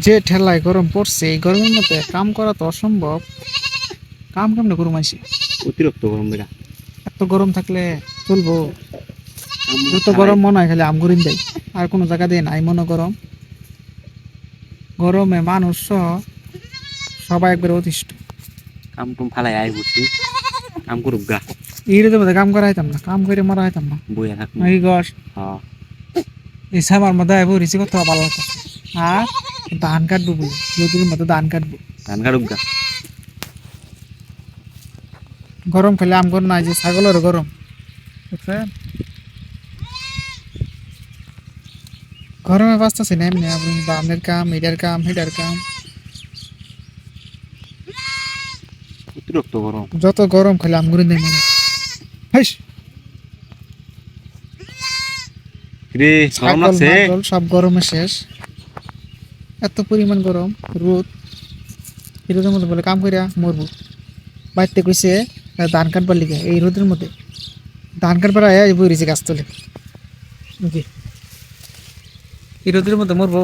যে ঠেলায় গরম পড়ছে এই গরমের মধ্যে কাম করা তো অসম্ভব। কাম কেমনে গরম আইসি, অতিরিক্ত গরম বেড়া। এত গরম থাকলে চলবো? যত ঠালাই গরম মনে হয় খালি আমগরিন দেয়, আর কোনো জায়গা দিয়ে নাই মনে গরম। গরমে মানুষ সহ সবাই একবারে অতিষ্ঠ। কাম টুম ফালাই আই বসি কাম করুক গা। এইটাতে বোধহয় কাম করা হইতাম না, কাম করে মারা হইতাম না। বইয়া থাক এই গছ হ্যাঁ এই সামার মধ্যে আইব রিসি করতে ভালো লাগতো। আর ধান কাটবো বলে নদীর মধ্যে ধান কাটবো, ধান কাটুক গা। গরম খেলে আম গরম নাই যে ছাগলের গরম, বুঝছেন? গরমে বাঁচতেছি না এমনি, আপনি বামের কাম এটার কাম হেটার কাম, অতিরিক্ত গরম। যত গরম খেলে আম গরম দেয় মনে হাইস। রে গরম ছাগল লাগছে। মাগল সব গরমে শেষ, এত পরিমাণ গরম। রোদ, এই রোদের মধ্যে বলে কাম করিয়া মরবো। বাড়িতে কইছে ধান কাটবার লিগে এই রোদের মধ্যে, ধান কাটবার আয়া বই রয়েছে গাছ তলে। জি, এই রোদের মধ্যে মরবো?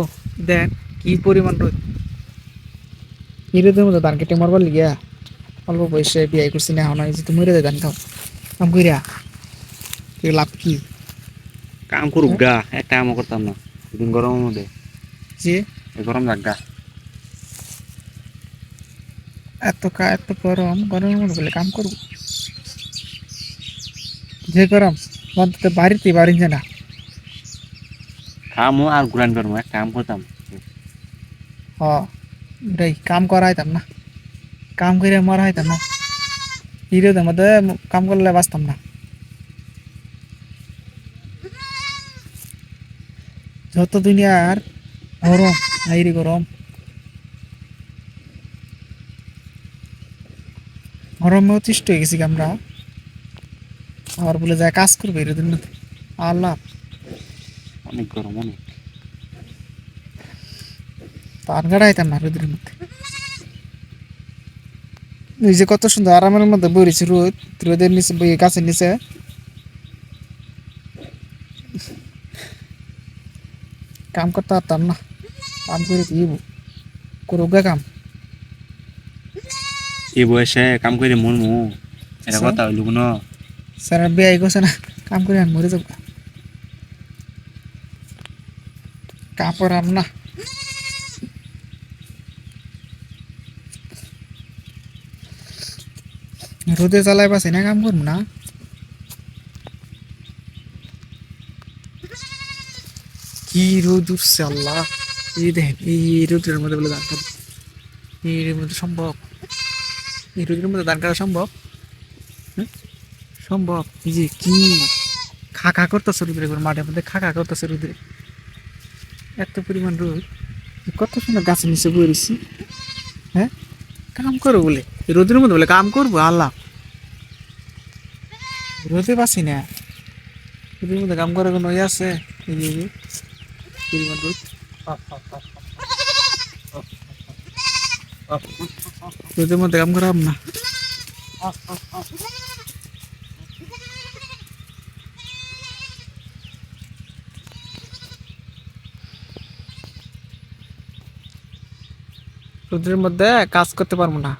দেখ কি পরিমাণ রোদ, এই রোদের মধ্যে ধান কেটে মরবার লিগিয়া অল্প বয়সে বিয়ে করছি না, এখন যদি মরে যায় ধান খাও কাম করিয়া, লাভ কি? কাম করুক গা, একটা কামও করতাম না দুদিন গরমের মধ্যে। যে এই গরম লাগ গা। এত গরম, গরমের মধ্যে বলে কাম করবো? যে গরম অন্তত বাড়িতে বাড়ি যায় না। খামো আর ঘুরান পারবো, একটা কাম করতাম। হ, এটাই কাম করা হইতাম না, কাম করে মরা হইতাম না। হিরোদের মধ্যে কাম করলে বাঁচতাম না। যত দুনিয়ার গরম, হাইরে গরম, গরমে অতিষ্ঠ হয়ে গেছি আমরা। আবার বলে যায় কাজ করবে এরোদের মধ্যে, আল্লাহ অনেক গরম অনেক। তার গাড়া হইতাম না রোদের মধ্যে। এই যে কত সুন্দর আরামের মধ্যে বইরেছি, রোদ রোদের নিচে বই গাছের নিচে, কাম করতে পারতাম না। কাম করে কি করুক গা কাম। এই বয়সে কাম করে মরমু, এটা কথা হইল কোনো? স্যার বিয়ে করছে না, কাম করে আর মরে যাবো। কাপড় আম না, রোদে জ্বালাই পাচ্ছি না, কাম করবো না। কি রোদ উঠছে আল্লাহ, এই দেখেন এই রোদের মধ্যে বলে ধান কাটবো, এই রোদের মধ্যে সম্ভব? এই রোদের মধ্যে ধান কাটা সম্ভব? হ্যাঁ সম্ভব? এই যে কি খাকা করতেছে রোদের, মাঠের মধ্যে খাকা করতেছে রোদে, এত পরিমাণ রোদ। কত সুন্দর গাছের নিচে বইছি। হ্যাঁ কাম করবো বলে এই রোদের মধ্যে বলে কাম করবো, আল্লাহ রোদে পাচ্ছি না, রোদের মধ্যে কাম করার কোনো ইয়ে আছে? এই যে পরিমাণ রোদ, রোদের মধ্যে কাম করাম না। রোদের মধ্যে কাজ করতে পারবো না।